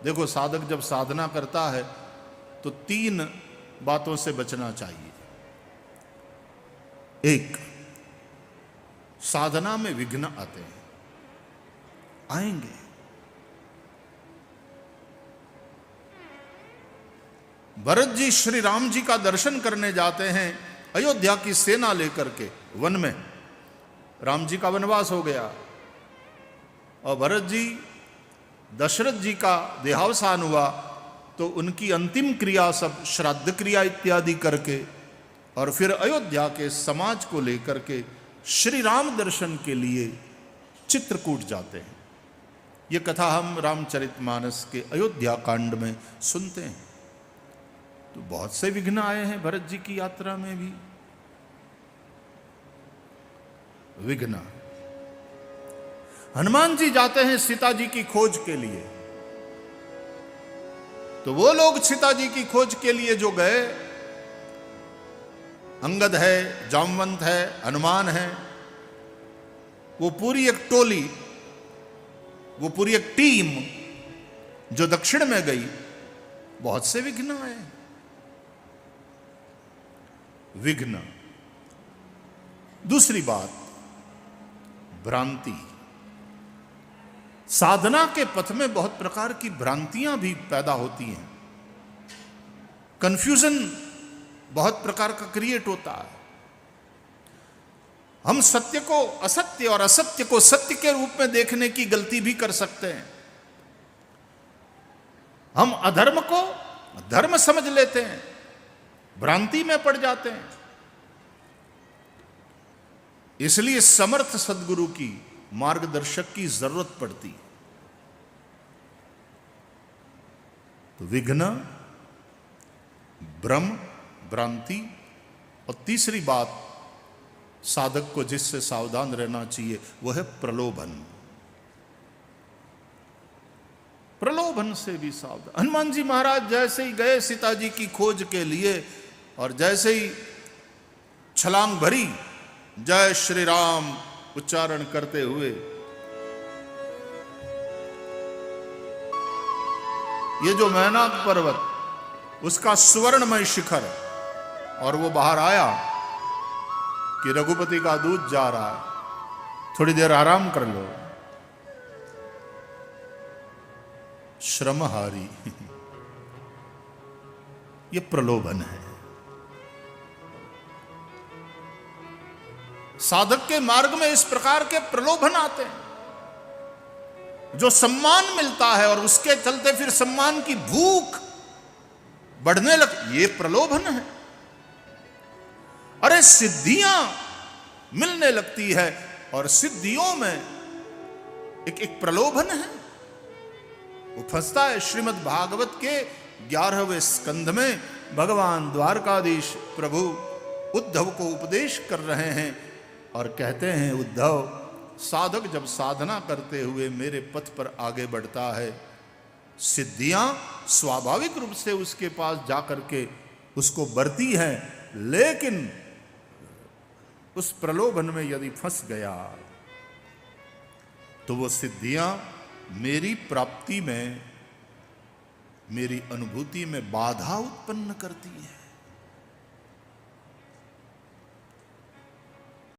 देखो, साधक जब साधना करता है तो 3 बातों से बचना चाहिए। एक, साधना में विघ्न आते हैं, आएंगे। भरत जी श्री राम जी का दर्शन करने जाते हैं अयोध्या की सेना लेकर के वन में। राम जी का वनवास हो गया और भरत जी, दशरथ जी का देहावसान हुआ तो उनकी अंतिम क्रिया सब श्राद्ध क्रिया इत्यादि करके और फिर अयोध्या के समाज को लेकर के श्री राम दर्शन के लिए चित्रकूट जाते हैं। ये कथा हम रामचरितमानस के अयोध्या कांड में सुनते हैं। तो बहुत से विघ्न आए हैं भरत जी की यात्रा में भी। विघ्न, हनुमान जी जाते हैं सीता जी की खोज के लिए, तो वो लोग सीता जी की खोज के लिए जो गए, अंगद है, जामवंत है, हनुमान है, वो पूरी एक टोली, वो पूरी एक टीम जो दक्षिण में गई, बहुत से विघ्न आए। विघ्न। दूसरी बात, भ्रांति। साधना के पथ में बहुत प्रकार की भ्रांतियां भी पैदा होती हैं, कंफ्यूजन बहुत प्रकार का क्रिएट होता है। हम सत्य को असत्य और असत्य को सत्य के रूप में देखने की गलती भी कर सकते हैं। हम अधर्म को धर्म समझ लेते हैं, भ्रांति में पड़ जाते हैं। इसलिए समर्थ सद्गुरु की, मार्गदर्शक की जरूरत पड़ती। तो विघ्न, भ्रम, भ्रांति, और तीसरी बात साधक को जिससे सावधान रहना चाहिए वह है प्रलोभन। प्रलोभन से भी सावधान। हनुमान जी महाराज जैसे ही गए सीता जी की खोज के लिए और जैसे ही छलांग भरी, जय श्री राम उच्चारण करते हुए, ये जो मैनाक पर्वत, उसका सुवर्णमय शिखर, और वो बाहर आया कि रघुपति का दूत जा रहा है, थोड़ी देर आराम कर लो। श्रमहारी ये प्रलोभन है। साधक के मार्ग में इस प्रकार के प्रलोभन आते हैं। जो सम्मान मिलता है और उसके चलते फिर सम्मान की भूख बढ़ने लग, ये प्रलोभन है। अरे सिद्धियां मिलने लगती है और सिद्धियों में एक प्रलोभन है, वो फंसता है। श्रीमद् भागवत के 11वें स्कंध में भगवान द्वारकाधीश प्रभु उद्धव को उपदेश कर रहे हैं और कहते हैं, उद्धव, साधक जब साधना करते हुए मेरे पथ पर आगे बढ़ता है, सिद्धियां स्वाभाविक रूप से उसके पास जाकर के उसको बरती हैं, लेकिन उस प्रलोभन में यदि फंस गया तो वो सिद्धियां मेरी प्राप्ति में, मेरी अनुभूति में बाधा उत्पन्न करती है।